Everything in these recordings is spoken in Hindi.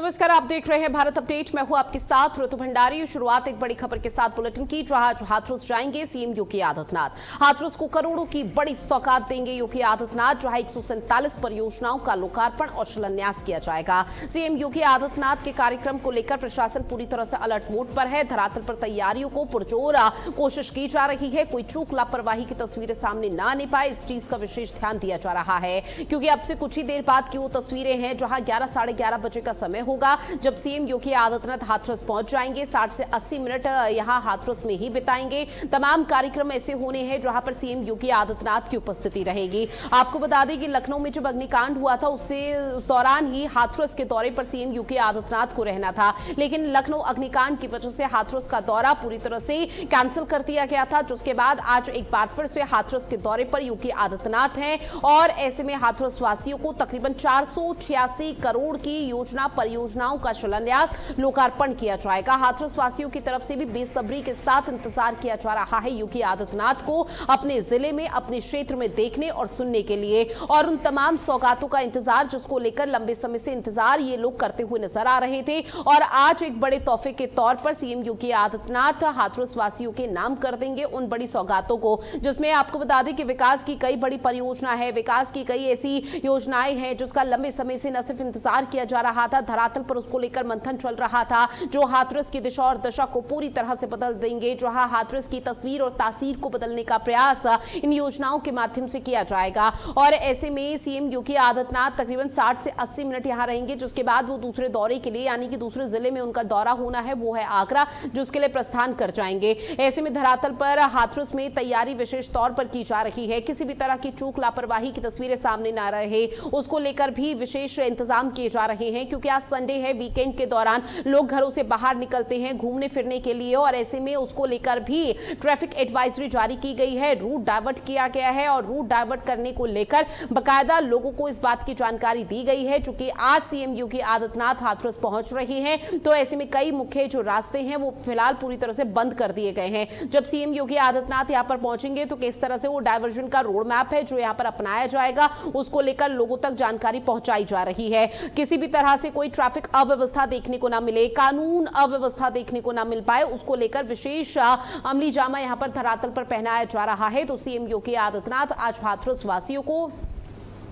नमस्कार, आप देख रहे हैं भारत अपडेट। मैं हूं आपके साथ ऋतु भंडारी। शुरुआत एक बड़ी खबर के साथ बुलेटिन की, जहां आज हाथरस जाएंगे सीएम योगी आदित्यनाथ। हाथरस को करोड़ों की बड़ी सौगात देंगे योगी आदित्यनाथ, जहां 147 परियोजनाओं का लोकार्पण और शिलान्यास किया जाएगा। सीएम योगी आदित्यनाथ के कार्यक्रम को लेकर प्रशासन पूरी तरह से अलर्ट मोड पर है। धरातल पर तैयारियों को पुरजोर कोशिश की जा रही है। कोई चूक लापरवाही की तस्वीरें सामने न आने पाए, इस चीज का विशेष ध्यान दिया जा रहा है, क्योंकि अब से कुछ ही देर बाद की वो तस्वीरें हैं जहां 11 साढ़े 11 बजे का समय होगा जब सीएम योगी आदित्यनाथ हाथरस पहुंच जाएंगे। 60 से 80 मिनट यहां हाथरस में ही बिताएंगे। तमाम कार्यक्रम ऐसे होने हैं जहां पर सीएम योगी आदित्यनाथ की उपस्थिति रहेगी। आपको बता दें कि लखनऊ में जब अग्निकांड हुआ था उस दौरान ही हाथरस के दौरे पर सीएम योगी आदित्यनाथ को रहना था, लेकिन लखनऊ अग्निकांड की वजह से हाथरस का दौरा पूरी तरह से कैंसिल कर दिया गया था, जिसके बाद आज एक बार फिर से हाथरस के दौरे पर योगी आदित्यनाथ हैं। और ऐसे में हाथरस वासियों को तकरीबन 486 करोड़ की योजना परियोजनाओं का शिलान्यास लोकार्पण किया जाएगा। हाथरस वासियों की तरफ से भी बेसब्री के साथ इंतजार किया जा रहा है योगी आदित्यनाथ को अपने जिले में, अपने क्षेत्र में देखने और सुनने के लिए, और उन तमाम सौगातों का इंतजार जिसको लेकर लंबे समय से इंतजार ये लोग करते हुए नजर आ रहे थे। और आज एक बड़े तोहफे के तौर पर सीएम योगी आदित्यनाथ हाथरस वासियों के नाम कर देंगे उन बड़ी सौगातों को, जिसमें आपको बता दें कि विकास की कई बड़ी परियोजना है, विकास की कई ऐसी योजनाएं हैं जिसका लंबे समय से न सिर्फ इंतजार किया जा रहा था, धरातल पर उसको लेकर मंथन चल रहा था, जो हाथरस की दिशा और दशा को पूरी तरह से बदल देंगे, जो हाथरस की तस्वीर और तासीर को बदलने का प्रयास इन योजनाओं के माध्यम से किया जाएगा। और ऐसे में सीएम योगी आदित्यनाथ तकरीबन 60 से 80 मिनट यहां रहेंगे, जिसके बाद वो दूसरे दौरे के लिए, यानी कि दूसरे जिले में उनका दौरा होना है, वो है आगरा, जिसके लिए प्रस्थान कर जाएंगे। ऐसे में धरातल पर हाथरस में तैयारी विशेष तौर पर की जा रही है। किसी भी तरह की चूक लापरवाही की तस्वीरें सामने ना रहे, उसको लेकर भी विशेष इंतजाम किए जा रहे हैं, क्योंकि आज संडे है। वीकेंड के दौरान लोग घरों से बाहर निकलते हैं घूमने फिरने के लिए, और ऐसे में उसको लेकर भी ट्रैफिक एडवाइजरी जारी की गई है, रूट डाइवर्ट किया गया है, और रूट डाइवर्ट करने को लेकर बकायदा लोगों को इस बात की जानकारी दी गई है। चूंकि आज सीएम योगी आदित्यनाथ हाथरस पहुंच रहे हैं, तो ऐसे में कई मुख्य जो रास्ते हैं वो फिलहाल पूरी तरह से बंद कर दिए गए हैं। जब सीएम योगी आदित्यनाथ यहां पर पहुंचेंगे तो किस तरह से वो डाइवर्जन का रोड मैप है जो यहां पर अपनाया जाएगा, उसको लेकर लोगों तक जानकारी पहुंचाई जा रही है। किसी भी तरह से कोई ट्रैफिक अव्यवस्था देखने को ना मिले, कानून अव्यवस्था देखने को ना मिल पाए, उसको लेकर विशेष अमली जामा यहां पर धरातल पर पहनाया जा रहा है। तो सीएम योगी आदित्यनाथ आज हाथरस वासियों को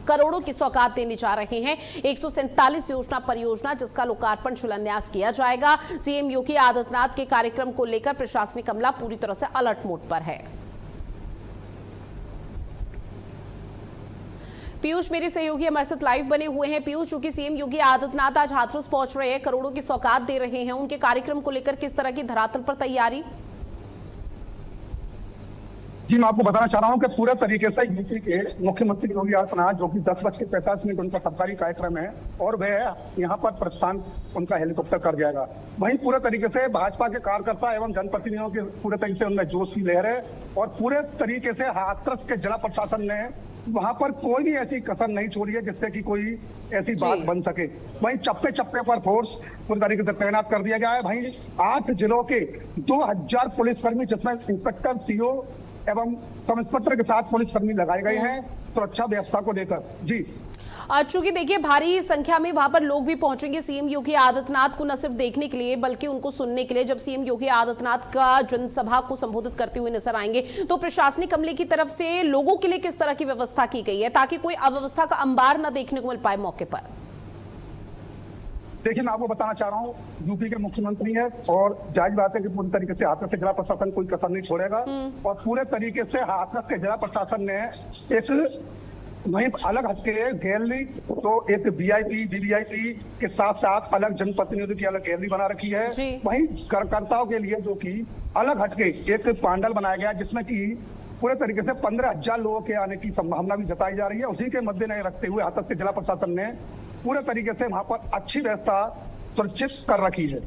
करोड़ों की सौगात देने जा रहे हैं। 147 योजना परियोजना जिसका लोकार्पण शिलान्यास किया जाएगा। सीएम योगी आदित्यनाथ के कार्यक्रम को लेकर प्रशासनिक अमला पूरी तरह से अलर्ट मोड पर है। पीयूष मेरे सहयोगी हमारे साथ लाइव बने हुए हैं। पीयूष, चूंकि सीएम योगी आदित्यनाथ आज हाथरस पहुंच रहे हैं, करोड़ों की सौगात दे रहे हैं, उनके कार्यक्रम को लेकर किस तरह की धरातल पर तैयारी? जी, मैं आपको बताना चाह रहा हूं कि पूरे तरीके से यूपी के मुख्यमंत्री योगी आदित्यनाथ, जो कि 10:45 उनका सरकारी कार्यक्रम है, और वह यहां पर प्रस्थान उनका हेलीकॉप्टर कर जाएगा। वहीं पूरे तरीके से भाजपा के कार्यकर्ता एवं जनप्रतिनिधियों के पूरे तरीके से उनमें जोश की लहर है, और पूरे तरीके से हाथरस के जिला प्रशासन ने वहां पर कोई भी ऐसी कसर नहीं छोड़ी है जिससे कि कोई ऐसी बात बन सके। वहीं चप्पे चप्पे पर फोर्स पूरी तरीके से तैनात कर दिया गया है। वहीं 8 जिलों के 2000 पुलिसकर्मी, जिसमें इंस्पेक्टर, सीओ एवं सब इंस्पेक्टर के साथ पुलिसकर्मी लगाए गए हैं सुरक्षा व्यवस्था को लेकर। जी, चूंकि देखिए भारी संख्या में वहां पर लोग भी पहुंचेंगे सीएम योगी आदित्यनाथ को न सिर्फ देखने के लिए बल्कि उनको सुनने के लिए, जब सीएम योगी आदित्यनाथ का जनसभा को संबोधित करते हुए नजर आएंगे। तो प्रशासनिक अमले की तरफ से लोगों के लिए किस तरह की व्यवस्था की गई है ताकि कोई अव्यवस्था का अंबार न देखने को मिल पाए मौके पर? देखिए, मैं आपको बताना चाह रहा हूँ, यूपी के मुख्यमंत्री है और जायज बात है कि पूरी तरीके से हाथरस के जिला प्रशासन कोई कसर नहीं छोड़ेगा, और पूरे तरीके से हाथरस के जिला प्रशासन ने एक वहीं अलग हटके गैलरी, तो एक वीआईपी वीवीआईपी के साथ साथ अलग जनप्रतिनिधियों की अलग गैलरी बना रखी है। वहीं कार्यकर्ताओं के लिए जो कि अलग हटके एक पांडल बनाया गया, जिसमें कि पूरे तरीके से 15,000 लोगों के आने की संभावना भी जताई जा रही है। उसी के मद्देनजर रखते हुए हाथरस के जिला प्रशासन ने पूरे तरीके से वहां पर अच्छी व्यवस्था सुनिश्चित कर रखी है।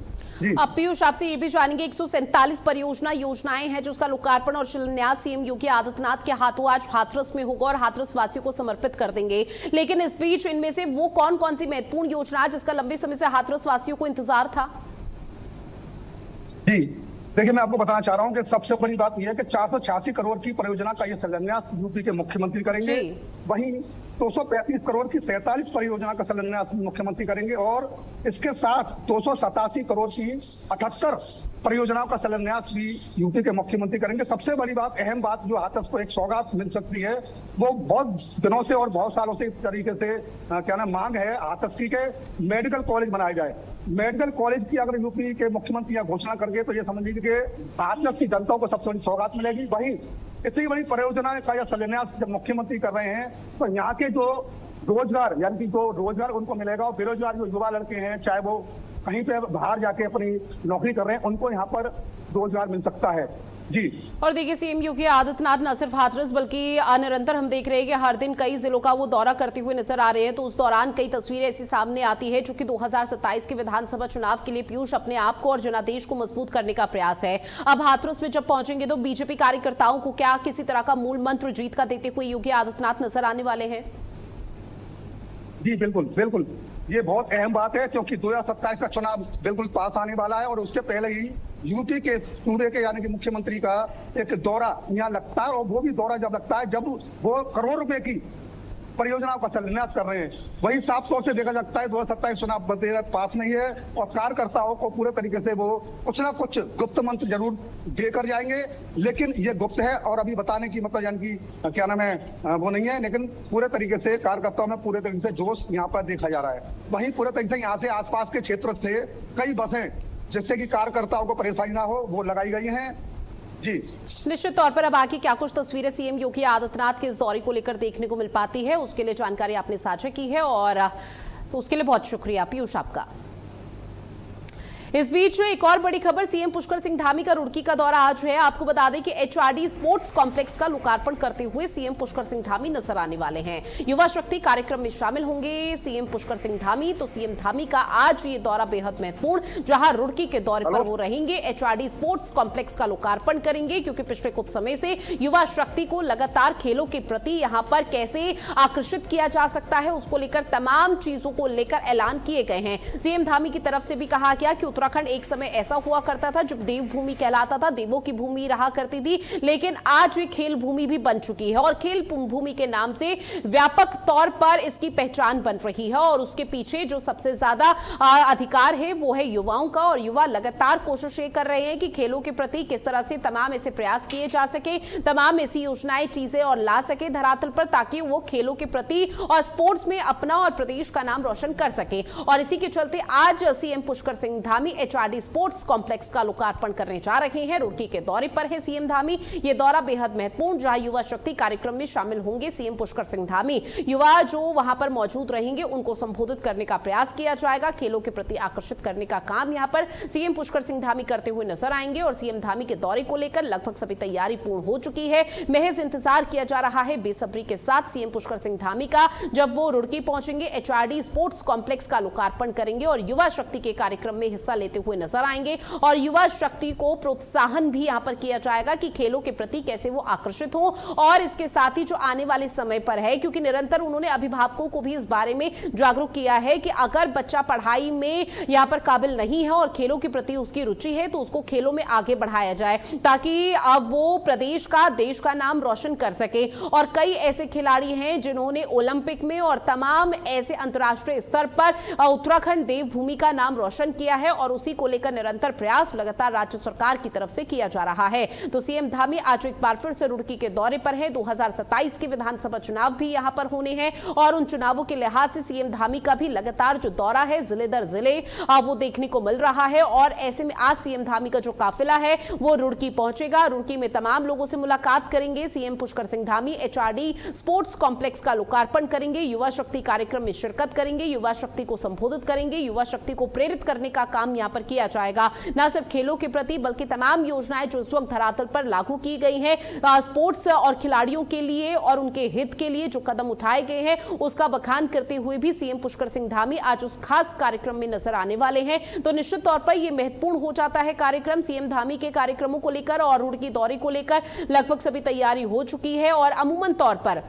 अब पीयूष, आपसे ये भी जानेंगे, 147 योजनाएं हैं जिसका लोकार्पण और शिलान्यास सीएम योगी आदित्यनाथ के हाथों आज हाथरस में होगा और हाथरस वासियों को समर्पित कर देंगे। लेकिन इस बीच इनमें से वो कौन कौन सी महत्वपूर्ण योजना जिसका लंबे समय से हाथरस वासियों को इंतजार था? जी, देखिए, मैं आपको बताना चाह रहा हूं कि सबसे बड़ी बात यह है कि 486 करोड़ की परियोजना का ये शिलान्यास यूपी के मुख्यमंत्री करेंगे। वहीं 235 करोड़ की 47 परियोजना का शिलान्यास मुख्यमंत्री करेंगे और इसके साथ 287 करोड़ की 78 परियोजनाओं का शिलान्यास भी यूपी के मुख्यमंत्री करेंगे। सबसे बड़ी बात, अहम बात, जो हाथरस को एक सौगात मिल सकती है, वो बहुत दिनों से और बहुत सालों से इस तरीके से क्या नाम मांग है हाथरस की के मेडिकल कॉलेज बनाया जाए। मेडिकल कॉलेज की अगर यूपी के मुख्यमंत्री यह घोषणा करके तो ये समझ लीजिए कि हाथरस की जनता को सबसे बड़ी सौगात मिलेगी। वहीं इतनी बड़ी परियोजना का यह शिलान्यास जब मुख्यमंत्री कर रहे हैं तो यहाँ के जो रोजगार, यानी कि जो रोजगार उनको मिलेगा, और बेरोजगार जो युवा लड़के हैं, चाहे वो कहीं पे बाहर जाके अपनी नौकरी कर रहे हैं, उनको यहाँ पर रोजगार मिल सकता है। जी। और देखिए, सीएम योगी आदित्यनाथ न सिर्फ हाथरस बल्कि निरंतर हम देख रहे हैं कि हर दिन कई जिलों का वो दौरा करते हुए नजर आ रहे हैं। तो उस दौरान कई तस्वीरें ऐसी सामने आती है, चूंकि 2027 के विधानसभा चुनाव के लिए पीयूष अपने आप को और जनादेश को मजबूत करने का प्रयास है। अब हाथरस में जब पहुंचेंगे तो बीजेपी कार्यकर्ताओं को क्या किसी तरह का मूल मंत्र जीत का देते हुए योगी आदित्यनाथ नजर आने वाले हैं? जी बिल्कुल बिल्कुल, ये बहुत अहम बात है क्योंकि 2027 का चुनाव बिल्कुल पास आने वाला है और उससे पहले ही यूपी के सूबे के यानी कि मुख्यमंत्री का एक दौरा यहाँ लगता है। और वो भी दौरा जब लगता है जब वो करोड़ रुपए की परियोजनाओं का शिलान्यास कर रहे हैं। वही साफ तौर से देखा जाता है 2027 चुनाव पास नहीं है और कार्यकर्ताओं को पूरे तरीके से वो कुछ ना कुछ गुप्त मंत्र जरूर देकर जाएंगे, लेकिन ये गुप्त है और अभी बताने की मतलब यानी कि क्या नाम है वो नहीं है। लेकिन पूरे तरीके से कार्यकर्ताओं में पूरे तरीके से जोश यहाँ पर देखा जा रहा है। वहीं पूरे तरीके से यहाँ से आसपास के क्षेत्र से कई बसें जिससे कि कार्यकर्ताओं को परेशानी ना हो वो लगाई गई हैं। जी, निश्चित तौर पर अब आगे क्या कुछ तस्वीरें सीएम योगी आदित्यनाथ के इस दौरे को लेकर देखने को मिल पाती है, उसके लिए जानकारी आपने साझा की है और उसके लिए बहुत शुक्रिया पीयूष आपका। इस बीच एक और बड़ी खबर, सीएम पुष्कर सिंह धामी का रुड़की का दौरा आज है। आपको बता दें कि एचआरडी स्पोर्ट्स कॉम्प्लेक्स का लोकार्पण करते हुए सीएम पुष्कर सिंह धामी नजर आने वाले हैं। युवा शक्ति कार्यक्रम में शामिल होंगे सीएम पुष्कर सिंह धामी। तो सीएम धामी का आज ये दौरा बेहद महत्वपूर्ण, जहां रुड़की के दौरे पर वो रहेंगे, एचआरडी स्पोर्ट्स कॉम्प्लेक्स का लोकार्पण करेंगे, क्योंकि पिछले कुछ समय से युवा शक्ति को लगातार खेलों के प्रति यहाँ पर कैसे आकर्षित किया जा सकता है, उसको लेकर तमाम चीजों को लेकर ऐलान किए गए हैं। सीएम धामी की तरफ से भी कहा गया कि उत्तराखंड एक समय ऐसा हुआ करता था जब देवभूमि कहलाता था, देवों की भूमि रहा करती थी, लेकिन आज ये खेल भूमि भी बन चुकी है और खेल भूमि के नाम से व्यापक तौर पर इसकी पहचान बन रही है। और उसके पीछे जो सबसे ज्यादा अधिकार है वो है युवाओं का, और युवा लगातार कोशिशें कर रहे हैं कि खेलों के प्रति किस तरह से तमाम ऐसे प्रयास किए जा सके, तमाम ऐसी योजनाएं चीजें और ला सके धरातल पर, ताकि वो खेलों के प्रति और स्पोर्ट्स में अपना और प्रदेश का नाम रोशन कर सके। और इसी के चलते आज CM Pushkar Singh Dhami HRD sports complex का लोकार्पण करने जा रहे हैं। रुड़की के दौरे पर है सीएम धामी। यह दौरा बेहद महत्वपूर्ण, जहां युवा शक्ति कार्यक्रम में शामिल होंगे सीएम पुष्कर सिंह धामी। युवा जो वहां पर मौजूद रहेंगे उनको संबोधित करने का प्रयास किया जाएगा, खेलों के प्रति आकर्षित करने का काम यहां पर सीएम पुष्कर सिंह धामी करते हुए नजर आएंगे। और सीएम धामी के दौरे को लेकर लगभग सभी तैयारी पूर्ण हो चुकी है। महज इंतजार किया जा रहा है बेसब्री के साथ सीएम पुष्कर सिंह धामी का, जब वो रुड़की पहुंचेंगे, एचआरडी स्पोर्ट्स कॉम्प्लेक्स का लोकार्पण करेंगे और युवा शक्ति के कार्यक्रम में हिस्सा लेते हुए नजर आएंगे। और युवा शक्ति को प्रोत्साहन भी यहां पर किया जाएगा कि खेलों के प्रति कैसे वो आकर्षित हो। और इसके साथ ही जो आने वाले समय पर है, क्योंकि निरंतर उन्होंने अभिभावकों को भी इस बारे में जागरूक किया है कि अगर बच्चा पढ़ाई में यहां पर काबिल नहीं है और खेलों के प्रति उसकी रुचि है तो उसको खेलों में आगे बढ़ाया जाए, ताकि अब वो प्रदेश का, देश का नाम रोशन कर सके। और कई ऐसे खिलाड़ी हैं जिन्होंने ओलंपिक में और तमाम ऐसे अंतर्राष्ट्रीय स्तर पर उत्तराखंड देवभूमि का नाम रोशन किया है और उसी को लेकर निरंतर प्रयास लगातार राज्य सरकार की तरफ से किया जा रहा है। तो सीएम धामी आज एक बार फिर से रुड़की के दौरे पर है। 2027 के विधानसभा चुनाव भी यहां पर होने हैं और उन चुनावों के लिहाज से सीएम धामी का भी लगातार जो दौरा है जिले दर जिले वो देखने को मिल रहा है। और ऐसे में आज सीएम धामी का जो काफिला है वो रुड़की पहुंचेगा। रुड़की में तमाम लोगों से मुलाकात करेंगे CM Pushkar Singh Dhami. HRD sports complex का लोकार्पण करेंगे, युवा शक्ति कार्यक्रम में शिरकत करेंगे, युवा शक्ति को संबोधित करेंगे, युवा शक्ति को प्रेरित करने का काम यहां पर किया जाएगा। न सिर्फ खेलों के प्रति बल्कि तमाम योजनाएं जो इस वक्त धरातल पर लागू की गई हैं स्पोर्ट्स और खिलाड़ियों के लिए और उनके हित के लिए जो कदम उठाए गए हैं उसका बखान करते हुए भी सीएम पुष्कर सिंह धामी आज उस खास कार्यक्रम में नजर आने वाले हैं। तो निश्चित तौर पर यह महत्वपूर्ण हो जाता है कार्यक्रम। सीएम धामी के कार्यक्रमों को लेकर और रुड़की दौरे को लेकर लगभग सभी तैयारी हो चुकी है और अमूमन तौर पर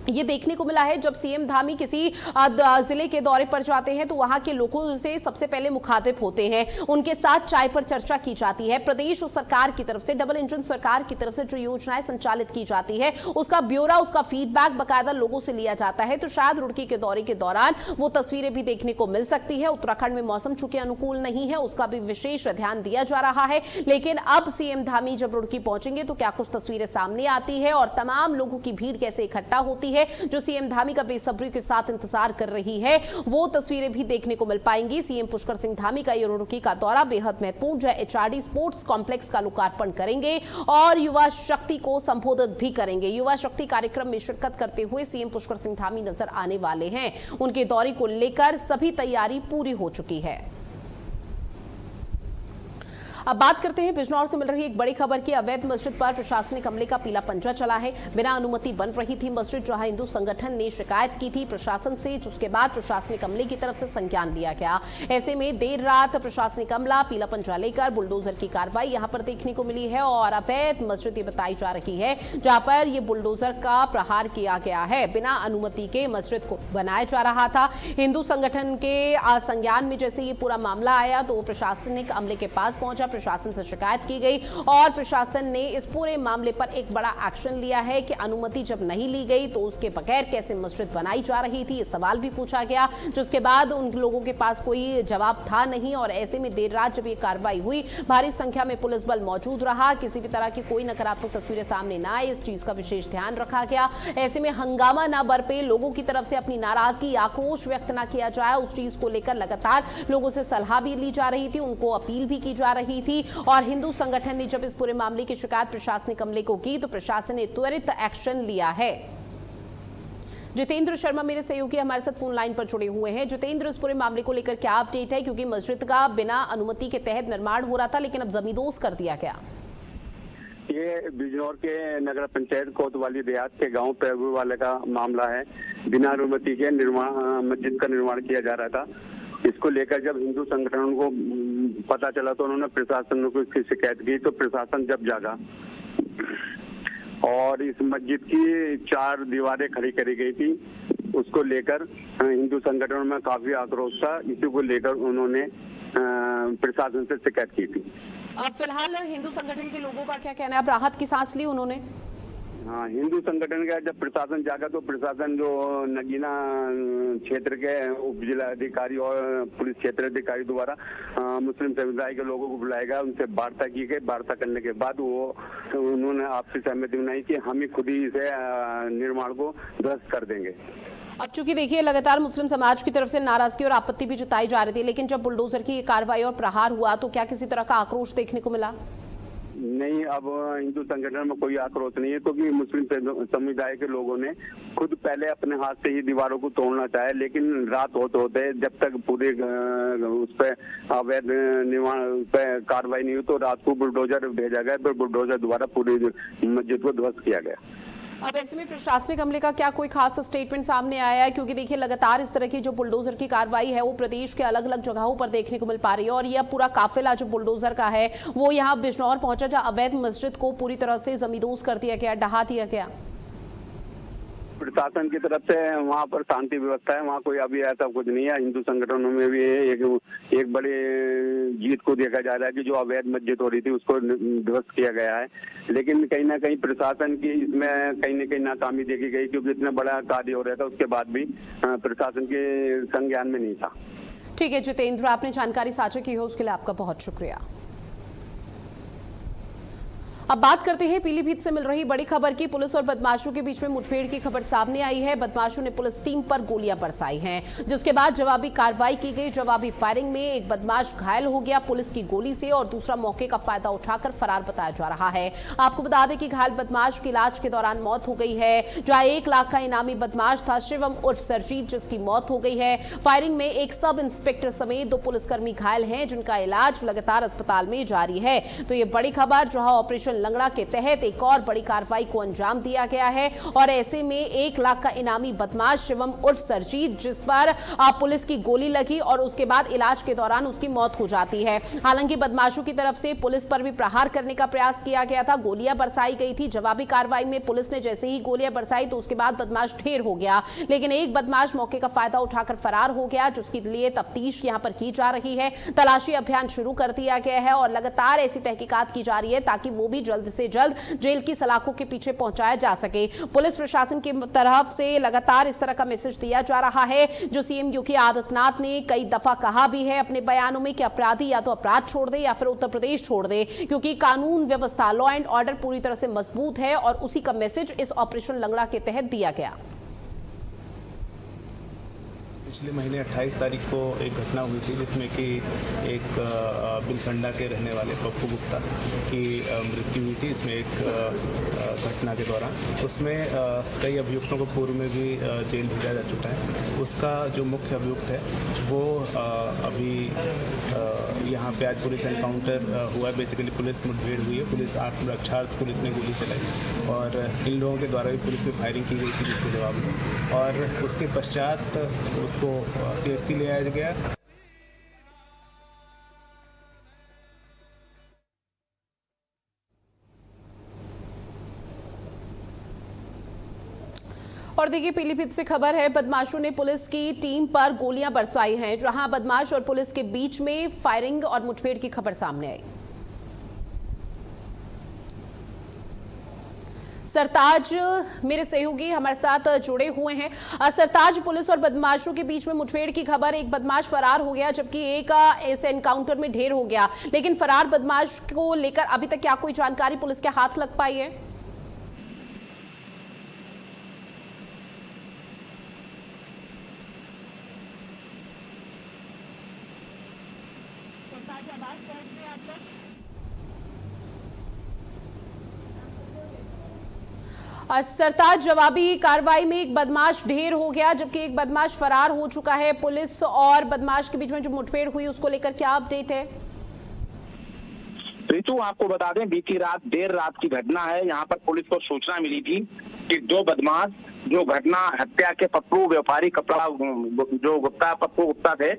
ये देखने को मिला है जब सीएम धामी किसी जिले के दौरे पर जाते हैं तो वहां के लोगों से सबसे पहले मुखातिब होते हैं, उनके साथ चाय पर चर्चा की जाती है। प्रदेश और सरकार की तरफ से, डबल इंजन सरकार की तरफ से जो योजनाएं संचालित की जाती है उसका ब्यौरा, उसका फीडबैक बाकायदा लोगों से लिया जाता है। तो शायद रुड़की के दौरे के दौरान वो तस्वीरें भी देखने को मिल सकती है। उत्तराखंड में मौसम चूंकि अनुकूल नहीं है, उसका भी विशेष ध्यान दिया जा रहा है। लेकिन अब सीएम धामी जब रुड़की पहुंचेंगे तो क्या कुछ तस्वीरें सामने आती है और तमाम लोगों की भीड़ कैसे इकट्ठा होती है जो सीएम धामी का बेसब्री के साथ इंतजार कर रही है, वो तस्वीरें भी देखने को मिल पाएंगी। सीएम पुष्कर सिंह धामी का ये रुड़की का दौरा बेहद महत्वपूर्ण, जो एचआरडी स्पोर्ट्स कॉम्प्लेक्स का लोकार्पण करेंगे और युवा शक्ति को संबोधित भी करेंगे। युवा शक्ति कार्यक्रम में शिरकत करते हुए सीएम पुष्कर सिंह धामी नजर आने वाले हैं। उनके दौरे को लेकर सभी तैयारी पूरी हो चुकी है। अब बात करते हैं बिजनौर से मिल रही एक बड़ी खबर की। अवैध मस्जिद पर प्रशासनिक अमले का पीला पंजा चला है। बिना अनुमति बन रही थी मस्जिद, जहां हिंदू संगठन ने शिकायत की थी प्रशासन से, जिसके बाद प्रशासनिक अमले की तरफ से संज्ञान लिया गया। ऐसे में देर रात प्रशासनिक अमला पीला पंजा लेकर बुलडोजर की कार्रवाई यहां पर देखने को मिली है और अवैध मस्जिद ये बताई जा रही है जहां पर ये बुलडोजर का प्रहार किया गया है। बिना अनुमति के मस्जिद को बनाया जा रहा था। हिंदू संगठन के संज्ञान में जैसे ये पूरा मामला आया तो प्रशासनिक अमले के पास पहुंचा, प्रशासन से शिकायत की गई और प्रशासन ने इस पूरे मामले पर एक बड़ा एक्शन लिया है कि अनुमति जब नहीं ली गई तो उसके बगैर कैसे मस्जिद बनाई जा रही थी, ये सवाल भी पूछा गया, जिसके बाद उन लोगों के पास कोई जवाब था नहीं। और ऐसे में देर रात जब ये कार्रवाई हुई, भारी संख्या में पुलिस बल मौजूद रहा, किसी भी तरह की कोई नकारात्मक तस्वीरें सामने ना आए, इस चीज का विशेष ध्यान रखा गया। ऐसे में हंगामा ना बरपे, लोगों की तरफ से अपनी नाराजगी, आक्रोश व्यक्त ना किया जाए, उस चीज को लेकर लगातार लोगों से सलाह भी ली जा रही थी, उनको अपील भी की जा रही थी। और हिंदू संगठन ने जब इस पूरे मामले की शिकायत प्रशासनिक अमले को की तो प्रशासन ने त्वरित एक्शन लिया है। जितेंद्र शर्मा मेरे सहयोगी हमारे साथ फोन लाइन पर जुड़े हुए हैं। जितेंद्र, इस पूरे मामले को लेकर क्या अपडेट है, क्योंकि मस्जिद का बिना अनुमति के तहत निर्माण हो रहा था लेकिन अब जमींदोज कर दिया गया। ये बिजनौर के नगर पंचायत कोतवाली देहात के गांव पैगुर वाले का मामला है। बिना अनुमति के मस्जिद का निर्माण किया जा रहा था। इसको लेकर जब हिंदू संगठनों को पता चला तो उन्होंने प्रशासन को इसकी शिकायत की, तो प्रशासन जब जागा और इस मस्जिद की 4 दीवारें खड़ी करी गई थी, उसको लेकर हिंदू संगठनों में काफी आक्रोश था। इसी को लेकर उन्होंने प्रशासन से शिकायत की थी। फिलहाल हिंदू संगठन के लोगों का क्या कहना है, अब राहत की सांस ली उन्होंने? हाँ, हिंदू संगठन का जब प्रशासन जागा तो प्रशासन जो नगीना क्षेत्र के उप जिला अधिकारी और पुलिस क्षेत्र अधिकारी द्वारा मुस्लिम समुदाय के लोगों को बुलाया गया, उनसे वार्ता की गई। वार्ता करने के बाद उन्होंने आपसी सहमति बनाई कि हम ही खुद ही इसे निर्माण को ध्वस्त कर देंगे। अब चूंकि देखिए लगातार मुस्लिम समाज की तरफ से नाराजगी और आपत्ति भी जताई जा रही थी, लेकिन जब बुलडोजर की कार्रवाई और प्रहार हुआ तो क्या किसी तरह का आक्रोश देखने को मिला? नहीं, अब हिंदू संगठन में कोई आक्रोश नहीं है, क्योंकि मुस्लिम समुदाय के लोगों ने खुद पहले अपने हाथ से ही दीवारों को तोड़ना चाहे, लेकिन रात होते होते जब तक पूरे उस पर अवैध निर्माण पे कार्रवाई नहीं हुई तो रात को बुलडोजर भेजा गया, फिर बुलडोजर द्वारा पूरी मस्जिद को ध्वस्त किया गया। अब ऐसे में प्रशासनिक अमले का क्या कोई खास स्टेटमेंट सामने आया है, क्योंकि देखिए लगातार इस तरह की जो बुलडोजर की कार्रवाई है वो प्रदेश के अलग अलग जगहों पर देखने को मिल पा रही है और यह पूरा काफिला जो बुलडोजर का है वो यहाँ बिजनौर पहुंचा जहां अवैध मस्जिद को पूरी तरह से जमींदोज कर दिया गया, ढहा दिया गया। प्रशासन की तरफ से वहाँ पर शांति व्यवस्था है, वहाँ कोई अभी ऐसा कुछ नहीं है। हिंदू संगठनों में भी एक बड़ी जीत को देखा जा रहा है कि जो अवैध मस्जिद हो रही थी उसको ध्वस्त किया गया है, लेकिन कहीं ना कहीं प्रशासन की इसमें कहीं ना कहीं नाकामी देखी गई, क्योंकि इतना बड़ा कार्य हो रहा था उसके बाद भी प्रशासन के संज्ञान में नहीं था। ठीक है जितेंद्र, आपने जानकारी साझा की है उसके लिए आपका बहुत शुक्रिया। अब बात करते हैं पीलीभीत से मिल रही बड़ी खबर की। पुलिस और बदमाशों के बीच में मुठभेड़ की खबर सामने आई है। बदमाशों ने पुलिस टीम पर गोलियां बरसाई हैं, जिसके बाद जवाबी कार्रवाई की गई। जवाबी फायरिंग में एक बदमाश घायल हो गया पुलिस की गोली से और दूसरा मौके का फायदा उठाकर फरार बताया जा रहा है। आपको बता दें कि घायल बदमाश की इलाज के दौरान मौत हो गई है। जहां 1 लाख का इनामी बदमाश था शिवम उर्फ सरजीत, जिसकी मौत हो गई है। फायरिंग में एक सब इंस्पेक्टर समेत 2 पुलिसकर्मी घायल हैं, जिनका इलाज लगातार अस्पताल में जारी है। तो ये बड़ी खबर, जहां ऑपरेशन लंगड़ा के तहत एक और बड़ी कार्रवाई को अंजाम दिया गया है और ऐसे में 1 लाख का इनामी बदमाश शिवम उर्फ सरजीत, जिस पर पुलिस की गोली लगी और उसके बाद इलाज के दौरान उसकी मौत हो जाती है। हालांकि बदमाशों की तरफ से पुलिस पर भी प्रहार करने का प्रयास किया गया था, गोलियां बरसाई गई थी। जवाबी कार्रवाई में पुलिस ने जैसे ही गोलियां बरसाई तो उसके बाद बदमाश ढेर हो गया, लेकिन एक बदमाश मौके का फायदा उठाकर फरार हो गया, जिसके लिए तफ्तीश यहां पर की जा रही है। तलाशी अभियान शुरू कर दिया गया है और लगातार ऐसी तहकीकात की जा रही है ताकि वो भी जल्द से जल्द जेल की सलाखों के पीछे पहुंचाया जा सके। पुलिस प्रशासन की तरफ से लगातार इस तरह का मैसेज दिया जा रहा है, जो सीएम योगी आदित्यनाथ ने कई दफा कहा भी है अपने बयानों में कि अपराधी या तो अपराध छोड़ दे या फिर उत्तर प्रदेश छोड़ दे, क्योंकि कानून व्यवस्था, लॉ एंड ऑर्डर पूरी तरह से मजबूत है और उसी का मैसेज इस ऑपरेशन लंगड़ा के तहत दिया गया। पिछले महीने 28 तारीख को एक घटना हुई थी जिसमें कि एक बिलसंडा के रहने वाले पप्पू गुप्ता की मृत्यु हुई थी। इसमें एक घटना के दौरान उसमें कई अभियुक्तों को पूर्व में भी जेल भेजा जा चुका है। उसका जो मुख्य अभियुक्त है वो अभी यहाँ पे आज पुलिस एनकाउंटर हुआ है। बेसिकली पुलिस मुठभेड़ हुई है, पुलिस आत्मरक्षार्थ पुलिस ने गोली चलाई और इन लोगों के द्वारा भी पुलिस पे फायरिंग की गई थी जिसके जवाब में, और उसके पश्चात उसको CSC ले आया गया। और देखिए पीलीभीत से खबर है, बदमाशों ने पुलिस की टीम पर गोलियां बरसाई हैं, जहां बदमाश और पुलिस के बीच में फायरिंग और मुठभेड़ की खबर सामने आई। सरताज मेरे सहयोगी हमारे साथ जुड़े हुए हैं। सरताज, पुलिस और बदमाशों के बीच में मुठभेड़ की खबर, एक बदमाश फरार हो गया जबकि एक इस एनकाउंटर में ढेर हो गया, लेकिन फरार बदमाश को लेकर अभी तक क्या कोई जानकारी पुलिस के हाथ लग पाई है? सरताज, आवाज पहुंच रही है आप तक? सरताज, जवाबी कार्रवाई में एक बदमाश ढेर हो गया जबकि एक बदमाश फरार हो चुका है। पुलिस और बदमाश के बीच में जो मुठभेड़ हुई उसको लेकर क्या अपडेट है? रितु, आपको बता दें बीती रात देर रात की घटना है। यहाँ पर पुलिस को सूचना मिली थी कि 2 बदमाश जो घटना हत्या के पप्पू व्यापारी कपड़ा जो पप्पू गुप्ता थे,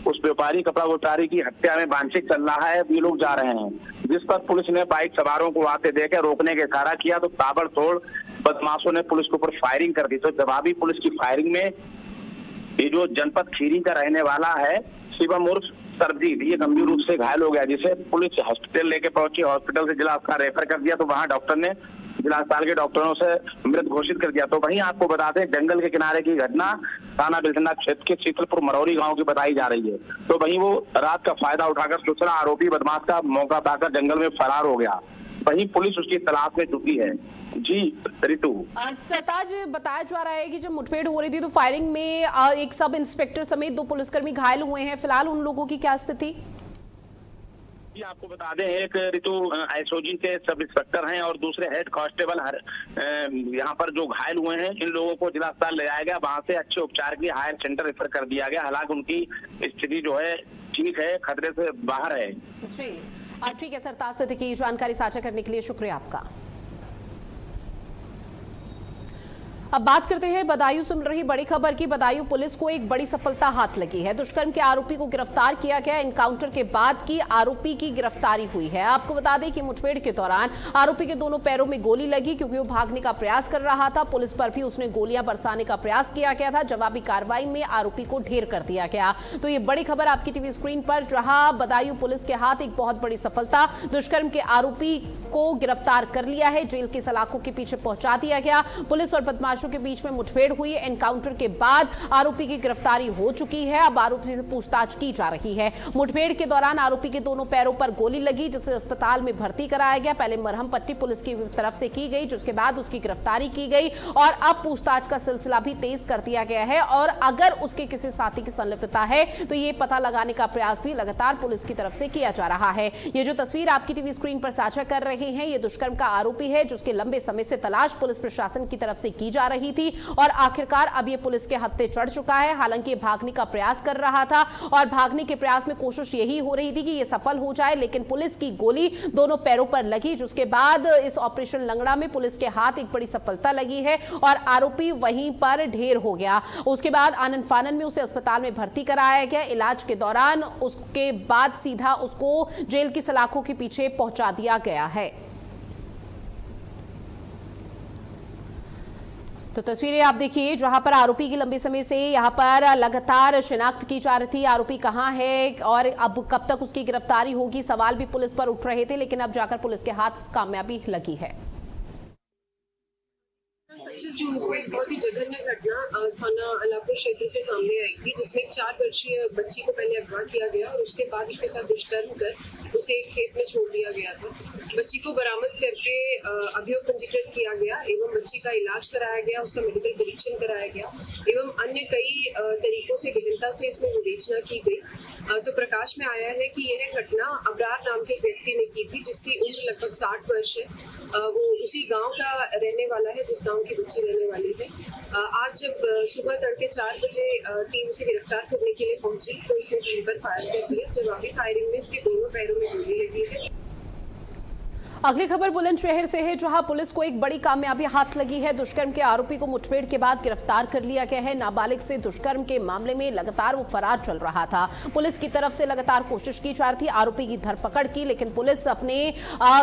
उस व्यापारी कपड़ा व्यापारी की हत्या में वांछित चल रहा है, ये लोग जा रहे हैं, जिस पर पुलिस ने बाइक सवारों को आते देकर रोकने का इशारा किया तो ताबड़तोड़ बदमाशों ने पुलिस के ऊपर फायरिंग कर दी। तो जवाबी पुलिस की फायरिंग में ये जो जनपद खीरी का रहने वाला है शिवम उर्फ सरजीत, ये गंभीर रूप से घायल हो गया, जिसे पुलिस हॉस्पिटल लेके पहुंची। हॉस्पिटल से जिला अस्पताल रेफर कर दिया तो वहां डॉक्टर ने जिला अस्पताल के डॉक्टरों से मृत घोषित कर दिया। तो वहीं आपको बताते हैं जंगल के किनारे की घटना थाना बिलसंडा क्षेत्र के शीतलपुर मरौरी गांव की बताई जा रही है। तो वहीं वो रात का फायदा उठाकर दूसरा आरोपी बदमाश का मौका पाकर जंगल में फरार हो गया, वहीं पुलिस उसकी तलाश में जुटी है। जी रितु। सरताज, बताया जा रहा है कि जब मुठभेड़ हो रही थी तो फायरिंग में एक सब इंस्पेक्टर समेत 2 पुलिसकर्मी घायल हुए हैं, फिलहाल उन लोगों की क्या स्थिति? जी आपको बता दें एक रितु एसओजी के सब इंस्पेक्टर हैं और दूसरे हेड कांस्टेबल यहाँ पर जो घायल हुए हैं, इन लोगों को जिला अस्पताल ले जाया गया, वहां से अच्छे उपचार के लिए हायर सेंटर रेफर कर दिया गया। हालांकि उनकी स्थिति जो है ठीक है, खतरे से बाहर है। जी ठीक है सरताज, से की जानकारी साझा करने के लिए शुक्रिया आपका। अब बात करते हैं बदायूं से मिल रही बड़ी खबर की। बदायूं पुलिस को एक बड़ी सफलता हाथ लगी है, दुष्कर्म के आरोपी को गिरफ्तार किया गया। एनकाउंटर के बाद की आरोपी की गिरफ्तारी हुई है। आपको बता दें कि मुठभेड़ के दौरान आरोपी के दोनों पैरों में गोली लगी क्योंकि वो भागने का प्रयास कर रहा था। पुलिस पर भी उसने गोलियां बरसाने का प्रयास किया गया था। जवाबी कार्रवाई में आरोपी को ढेर कर दिया गया। तो ये बड़ी खबर आपकी टीवी स्क्रीन पर, जहां बदायूं पुलिस के हाथ एक बहुत बड़ी सफलता, दुष्कर्म के आरोपी को गिरफ्तार कर लिया है, जेल की सलाखों के पीछे पहुंचा दिया गया। पुलिस और बदमाशों के बीच में मुठभेड़ हुई, एनकाउंटर के बाद आरोपी की गिरफ्तारी हो चुकी है। अब आरोपी से पूछताछ की जा रही है। मुठभेड़ के दौरान आरोपी के दोनों पैरों पर गोली लगी, जिसे अस्पताल में भर्ती कराया गया। पहले मरहम पट्टी पुलिस की तरफ से की गई, जिसके बाद उसकी गिरफ्तारी की गई और अब पूछताछ का सिलसिला भी तेज कर दिया गया है। और अगर उसके किसी साथी की संलिप्तता है तो यह पता लगाने का प्रयास भी लगातार पुलिस की तरफ से किया जा रहा है। ये जो तस्वीर आपकी टीवी स्क्रीन पर साझा कर रहे हैं, ये दुष्कर्म का आरोपी है, जिसके लंबे समय से तलाश पुलिस प्रशासन की तरफ से की जा जा रही थी और आखिरकार अब ये पुलिस के हत्थे चढ़ चुका है। हालांकि ये भागने का प्रयास कर रहा था और भागने के प्रयास में कोशिश यही हो रही थी कि ये सफल हो जाए, लेकिन पुलिस की गोली दोनों पैरों पर लगी, जिसके बाद इस ऑपरेशन लंगड़ा में पुलिस के हाथ एक बड़ी सफलता लगी है और आरोपी वहीं पर ढेर हो गया। उसके बाद आनन फानन में उसे अस्पताल में भर्ती कराया गया। इलाज के दौरान उसके बाद सीधा उसको जेल की सलाखों के पीछे पहुंचा दिया गया है। तो तस्वीरें आप देखिए जहां पर आरोपी की लंबे समय से यहां पर लगातार शिनाख्त की जा रही थी, आरोपी कहां है और अब कब तक उसकी गिरफ्तारी होगी, सवाल भी पुलिस पर उठ रहे थे, लेकिन अब जाकर पुलिस के हाथ कामयाबी लगी है। 25 जून को एक बहुत ही जघन्य घटना थाना अलापुर क्षेत्र से सामने आई थी, जिसमें एक 4 वर्षीय बच्ची को पहले अगवा किया गया और उसके बाद उसके साथ दुष्कर्म कर उसे एक खेत में छोड़ दिया गया था। बच्ची को बरामद करके अभियोग पंजीकृत किया गया एवं बच्ची का इलाज कराया गया, उसका मेडिकल परीक्षण कराया गया एवं अन्य कई तरीकों से गहनता से इसमें विवेचना की गई। तो प्रकाश में आया है कि यह घटना अबरार नाम के व्यक्ति ने की थी, जिसकी उम्र लगभग 60 वर्ष है। वो उसी गांव का रहने वाला है जिस गांव की बच्ची रहने वाली है। आज जब सुबह तड़के 4 बजे टीम से गिरफ्तार करने के लिए पहुंची तो इसने टीम पर फायर कर दिया। जवाबी फायरिंग में इसके दोनों पैरों में गोली लगी है। अगली खबर बुलंदशहर से है, जहां पुलिस को एक बड़ी कामयाबी हाथ लगी है। दुष्कर्म के आरोपी को मुठभेड़ के बाद गिरफ्तार कर लिया गया है। नाबालिग से दुष्कर्म के मामले में लगातार वो फरार चल रहा था। पुलिस की तरफ से लगातार कोशिश की जा रही थी आरोपी की धरपकड़ की, लेकिन पुलिस अपने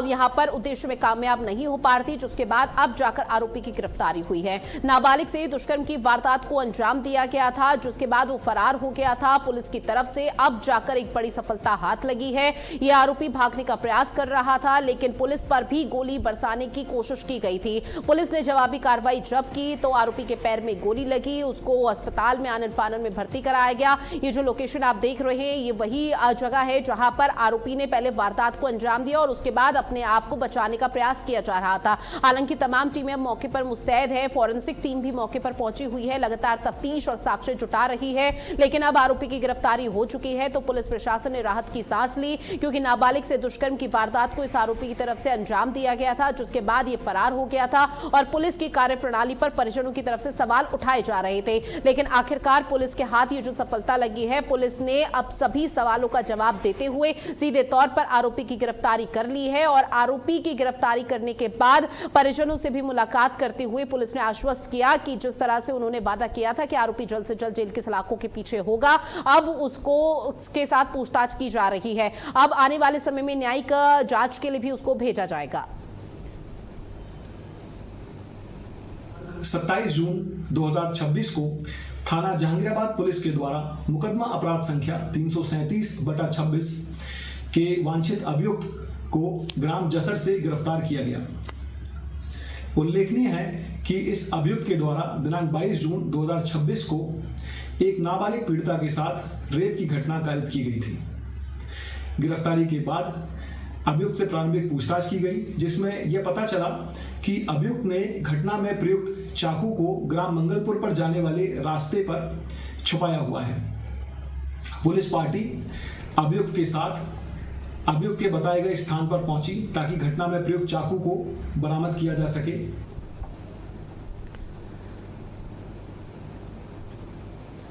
यहां पर उद्देश्य में कामयाब नहीं हो पा रही थी, जिसके बाद अब जाकर आरोपी की गिरफ्तारी हुई है। नाबालिग से दुष्कर्म की वारदात को अंजाम दिया गया था, जिसके बाद वो फरार हो गया था। पुलिस की तरफ से अब जाकर एक बड़ी सफलता हाथ लगी है। यह आरोपी भागने का प्रयास कर रहा था, लेकिन पुलिस पर भी गोली बरसाने की कोशिश की गई थी। पुलिस ने जवाबी कार्रवाई जब की तो आरोपी के पैर में गोली लगी, उसको अस्पताल में आनन फानन में भर्ती कराया गया। ये जो लोकेशन आप देख रहे हैं, ये वही जगह है जहां पर आरोपी ने पहले वारदात को अंजाम दिया और उसके बाद अपने आप को बचाने का प्रयास किया जा रहा था। हालांकि तमाम टीमें मौके पर मुस्तैद है, फॉरेंसिक टीम भी मौके पर पहुंची हुई है, लगातार तफ्तीश और साक्ष्य जुटा रही है, लेकिन अब आरोपी की गिरफ्तारी हो चुकी है। तो पुलिस प्रशासन ने राहत की सांस ली, क्योंकि नाबालिग से दुष्कर्म की वारदात को इस आरोपी की तरफ से अंजाम दिया गया था, जिसके बाद ये फरार हो गया था और पुलिस की कार्यप्रणाली पर परिजनों की तरफ से सवाल उठाए जा रहे थे। लेकिन आखिरकार पुलिस के हाथ ये जो सफलता लगी है, पुलिस ने अब सभी सवालों का जवाब देते हुए सीधे तौर पर आरोपी की गिरफ्तारी कर ली है और आरोपी की गिरफ्तारी करने के बाद परिजनों से भी मुलाकात करते हुए पुलिस ने आश्वस्त किया कि जिस तरह से उन्होंने वादा किया था कि आरोपी जल्द से जल्द जेल की सलाखों के पीछे होगा, अब उसके साथ पूछताछ की जा रही है। अब आने वाले समय में न्यायिक जांच के लिए भी उसको भेजा जाएगा। 27 जून 2026 को थाना जहांगीराबाद पुलिस के द्वारा मुकदमा अपराध संख्या 337/26 के वांछित अभियुक्त को ग्राम जसर से गिरफ्तार किया गया। उल्लेखनीय है कि इस अभियुक्त के द्वारा दिनांक 22 जून 2026 को एक नाबालिग पीड़िता के साथ रेप की घटना कारित की गई थी। गिरफ्तारी के बाद अभियुक्त से प्रारंभिक पूछताछ की गई, जिसमें यह पता चला कि अभियुक्त ने घटना में प्रयुक्त चाकू को ग्राम मंगलपुर पर जाने वाले रास्ते पर छुपाया हुआ है। पुलिस पार्टी अभियुक्त के साथ अभियुक्त के बताए गए स्थान पर पहुंची ताकि घटना में प्रयुक्त चाकू को बरामद किया जा सके।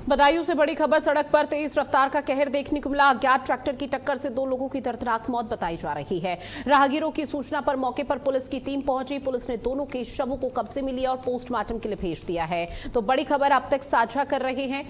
बदायूं से बड़ी खबर, सड़क पर तेज रफ्तार का कहर देखने को मिला। अज्ञात ट्रैक्टर की टक्कर से 2 लोगों की दर्दनाक मौत बताई जा रही है। राहगीरों की सूचना पर मौके पर पुलिस की टीम पहुंची। पुलिस ने दोनों के शवों को कब्जे में लिया और पोस्टमार्टम के लिए भेज दिया है। तो बड़ी खबर अब तक साझा कर रहे हैं,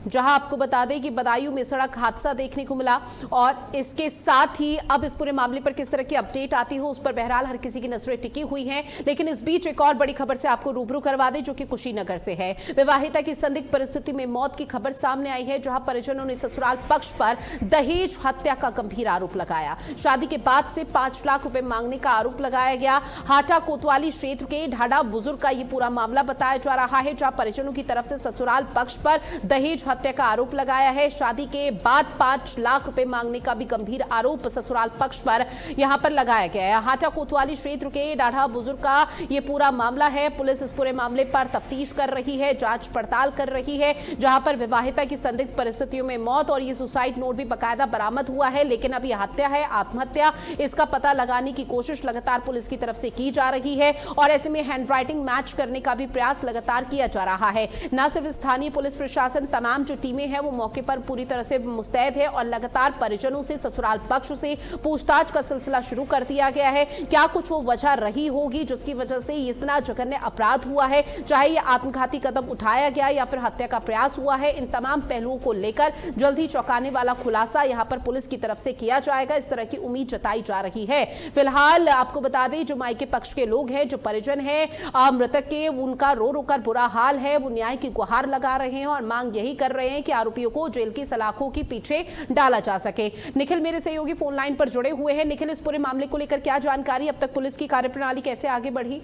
जहां आपको बता दें कि बदायूं में सड़क हादसा देखने को मिला और इसके साथ ही अब इस पूरे मामले पर किस तरह की अपडेट आती हो उस पर बहरहाल हर किसी की नजरें टिकी हुई हैं। लेकिन इस बीच एक और बड़ी खबर से आपको रूबरू करवा दें, जो कि कुशीनगर से है। विवाहिता की संदिग्ध परिस्थिति में मौत की खबर सामने आई है, जहां परिजनों ने ससुराल पक्ष पर दहेज हत्या का गंभीर आरोप लगाया। शादी के बाद से 5 लाख रुपए मांगने का आरोप लगाया गया। हाटा कोतवाली क्षेत्र के ढाडा बुजुर्ग का यह पूरा मामला बताया जा रहा है, जहां परिजनों की तरफ से ससुराल पक्ष पर दहेज हत्या का आरोप लगाया है। शादी के बाद 5 लाख रुपए मांगने का भी गंभीर आरोप ससुराल पक्ष पर यहां पर लगाया गया है। हाटा कोतवाली क्षेत्र के डाढ़ा बुजुर्ग का ये पूरा मामला है। पुलिस इस पूरे मामले पर तफ्तीश कर रही है, जांच पड़ताल कर रही है, जहां पर विवाहिता की संदिग्ध परिस्थितियों में मौत और ये सुसाइड नोट भी बाकायदा बरामद हुआ है। लेकिन अब यह हत्या है, आत्महत्या, इसका पता लगाने की कोशिश लगातार पुलिस की तरफ से की जा रही है और ऐसे में हैंडराइटिंग मैच करने का भी प्रयास लगातार किया जा रहा है। न सिर्फ स्थानीय पुलिस प्रशासन, तमाम जो टीमें हैं वो मौके पर पूरी तरह से मुस्तैद है और लगातार परिजनों से, ससुराल पक्ष से पूछताछ का सिलसिला शुरू कर दिया गया है। क्या कुछ वो वजह रही होगी जिसकी वजह से इतना जघन्य अपराध हुआ है, चाहे ये आत्मघाती कदम उठाया गया या फिर हत्या का प्रयास हुआ है, इन तमाम पहलुओं को लेकर जल्द ही चौंकाने वाला खुलासा यहां पर पुलिस की तरफ से किया जाएगा, इस तरह की उम्मीद जताई जा रही है। फिलहाल आपको बता दें, जो मायके पक्ष के लोग हैं, जो परिजन हैं मृतक के, उनका रो रो कर बुरा हाल है। वो न्याय की गुहार लगा रहे हैं और मांग यही कर रहे हैं कि आरोपियों को जेल की सलाखों के पीछे डाला जा सके। निखिल मेरे सहयोगी फोन लाइन पर जुड़े हुए हैं। निखिल, इस पूरे मामले को लेकर क्या जानकारी, अब तक पुलिस की कार्यप्रणाली कैसे आगे बढ़ी?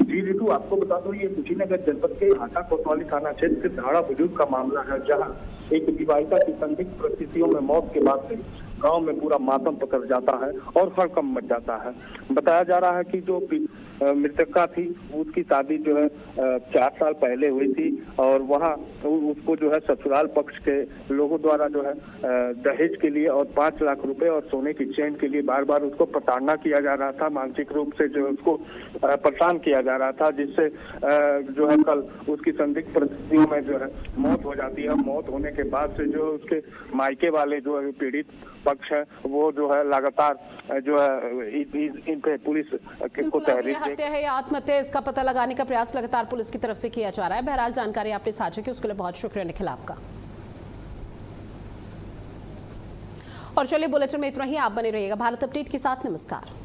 जी रितु, आपको बता दो, ये कुशीनगर जनपद के हाटा कोतवाली थाना क्षेत्र के धाड़ा बुजुर्ग का मामला है, जहां एक विवाहिता की संदिग्ध परिस्थितियों में मौत के बाद से गांव में पूरा मातम पकड़ जाता है और हड़कंप मच जाता है। बताया जा रहा है कि जो मृतका थी उसकी शादी जो है 4 साल पहले हुई थी और वहाँ उसको जो है ससुराल पक्ष के लोगों द्वारा जो है दहेज के लिए और 5 लाख रुपए और सोने की चेन के लिए बार बार उसको प्रताड़ना किया जा रहा था, मानसिक रूप से जो उसको परेशान किया जा रहा था, जिससे जो है कल उसकी संदिग्ध परिस्थितियों में जो है मौत हो जाती है। मौत होने के बाद से जो उसके मायके वाले जो है पीड़ित पक्ष है वो जो है लगातार जो है इन पे पुलिस को तहरीर, हत्या है या आत्महत्या, इसका पता लगाने का प्रयास लगातार पुलिस की तरफ से किया जा रहा है। बहरहाल जानकारी आपने साझा की, उसके लिए बहुत शुक्रिया निखिल आपका। और चलिए बुलेटिन में इतना ही, आप बने रहिएगा भारत अपडेट के साथ। नमस्कार।